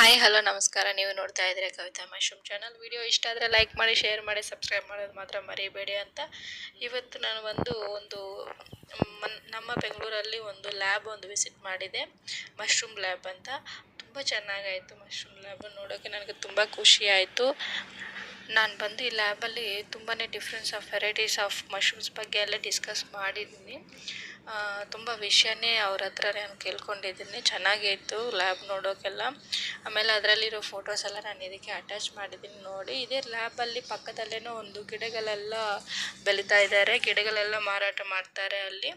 Hi hello ನಮಸ್ಕಾರ. ನೀವು ನೋಡ್ತಾ ಇದ್ದೀರಾ ಕವಿತಾ ಮಶ್ರೂಮ್ ಚಾನಲ್. ವಿಡಿಯೋ ಇಷ್ಟ ಆದರೆ ಲೈಕ್ ಮಾಡಿ, ಶೇರ್ ಮಾಡಿ, ಸಬ್ಸ್ಕ್ರೈಬ್ ಮಾಡೋದು ಮಾತ್ರ ಮರಿಬೇಡಿ ಅಂತ. ಇವತ್ತು ನಾನು ಒಂದು ನಮ್ಮ ಬೆಂಗಳೂರಲ್ಲಿ ಒಂದು ಲ್ಯಾಬ್ ವಿಸಿಟ್ ಮಾಡಿದೆ, ಮಶ್ರೂಮ್ ಲ್ಯಾಬ್ ಅಂತ. ತುಂಬ ಚೆನ್ನಾಗಾಯಿತು ಮಶ್ರೂಮ್ ಲ್ಯಾಬ್ ನೋಡೋಕ್ಕೆ. ನನಗೆ ತುಂಬ ಖುಷಿ ಆಯಿತು. ನಾನು ಬಂದು ಈ ಲ್ಯಾಬಲ್ಲಿ ತುಂಬಾ difference of varieties of mushrooms ಬಗ್ಗೆ ಎಲ್ಲ ಡಿಸ್ಕಸ್ ಮಾಡಿದ್ದೀನಿ. ತುಂಬ ವಿಷಯನೇ ಅವ್ರ ಹತ್ರ ನಾನು ಕೇಳ್ಕೊಂಡಿದ್ದೀನಿ. ಚೆನ್ನಾಗೇ ಇತ್ತು ಲ್ಯಾಬ್ ನೋಡೋಕ್ಕೆಲ್ಲ. ಆಮೇಲೆ ಅದರಲ್ಲಿರೋ ಫೋಟೋಸ್ ಎಲ್ಲ ನಾನು ಇದಕ್ಕೆ ಅಟ್ಯಾಚ್ ಮಾಡಿದ್ದೀನಿ ನೋಡಿ. ಇದೇ ಲ್ಯಾಬಲ್ಲಿ ಪಕ್ಕದಲ್ಲೇನೋ ಒಂದು ಗಿಡಗಳೆಲ್ಲ ಬೆಳೀತಾ ಇದ್ದಾರೆ, ಗಿಡಗಳೆಲ್ಲ ಮಾರಾಟ ಮಾಡ್ತಾರೆ ಅಲ್ಲಿ.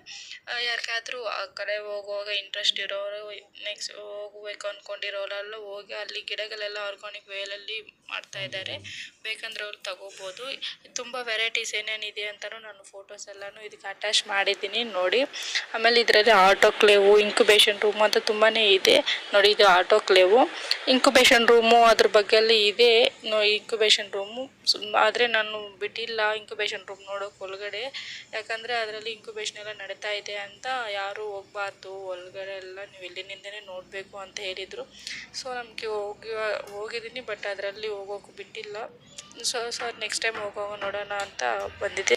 ಯಾರಿಗಾದರೂ ಆ ಕಡೆ ಹೋಗುವಾಗ ಇಂಟ್ರೆಸ್ಟ್ ಇರೋರು, ನೆಕ್ಸ್ಟ್ ಹೋಗ್ಬೇಕು ಅಂದ್ಕೊಂಡಿರೋರೆಲ್ಲ ಹೋಗಿ ಅಲ್ಲಿ ಗಿಡಗಳೆಲ್ಲ ಆರ್ಗಾನಿಕ್ ವೇಲಲ್ಲಿ ಮಾಡ್ತಾ ಇದ್ದಾರೆ. ಬೇಕಂದ್ರೆ ಅವ್ರು ತಗೋಬೋದು. ತುಂಬ ವೆರೈಟೀಸ್ ಏನೇನಿದೆ ಅಂತಲೂ ನಾನು ಫೋಟೋಸ್ ಎಲ್ಲನೂ ಇದಕ್ಕೆ ಅಟ್ಯಾಚ್ ಮಾಡಿದ್ದೀನಿ ನೋಡಿ. ಆಮೇಲೆ ಇದರಲ್ಲಿ ಆಟೋಕ್ಲೇವು, ಇಂಕ್ಯುಬೇಷನ್ ರೂಮು ಅಂತ ತುಂಬಾ ಇದೆ ನೋಡಿ. ಇದು ಆಟೋಕ್ಲೇವು, ಇಂಕ್ಯುಬೇಷನ್ ರೂಮು ಅದ್ರ ಬಗ್ಗೆ ಎಲ್ಲ ಇದೆ. ಇಂಕ್ಯುಬೇಷನ್ ರೂಮು ಆದರೆ ನಾನು ಬಿಟ್ಟಿಲ್ಲ ಇಂಕ್ಯುಬೇಷನ್ ರೂಮ್ ನೋಡೋಕೆ ಒಳಗಡೆ. ಯಾಕಂದರೆ ಅದರಲ್ಲಿ ಇಂಕ್ಯುಬೇಷನ್ ಎಲ್ಲ ನಡೀತಾ ಇದೆ ಅಂತ ಯಾರೂ ಹೋಗಬಾರ್ದು ಒಳಗಡೆ ಎಲ್ಲ, ನೀವು ಇಲ್ಲಿನಿಂದನೇ ನೋಡಬೇಕು ಅಂತ ಹೇಳಿದರು. ಸೊ ನಮಗೆ ಹೋಗಿದ್ದೀನಿ, ಬಟ್ ಅದರಲ್ಲಿ ಹೋಗೋಕೆ ಬಿಟ್ಟಿಲ್ಲ. ಸೊ ನೆಕ್ಸ್ಟ್ ಟೈಮ್ ಹೋಗುವಾಗ ನೋಡೋಣ ಅಂತ ಬಂದಿದ್ದೆ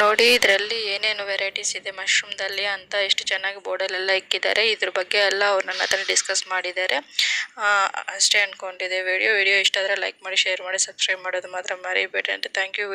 ನೋಡಿ. ಇದರಲ್ಲಿ ಏನೇನು ವೆರೈಟೀಸ್ ಇದೆ ಮಶ್ರೂಮ್ದಲ್ಲಿ ಅಂತ ಎಷ್ಟು ಚೆನ್ನಾಗಿ ಬೋರ್ಡಲ್ಲೆಲ್ಲ ಇಕ್ಕಿದ್ದಾರೆ. ಇದ್ರ ಬಗ್ಗೆ ಎಲ್ಲ ಅವ್ರು ನನ್ನ ಹತ್ರ ಡಿಸ್ಕಸ್ ಮಾಡಿದ್ದಾರೆ. ಅಷ್ಟೇ ಅಂದ್ಕೊಂಡಿದ್ದೆ. ವಿಡಿಯೋ ಇಷ್ಟ ಆದರೆ ಲೈಕ್ ಮಾಡಿ, ಶೇರ್ ಮಾಡಿ, ಸಬ್ಸ್ಕ್ರೈಬ್ ಮಾಡೋದು ಮಾತ್ರ ಮರಿಬೇಡಿ ಅಂತ. Thank you.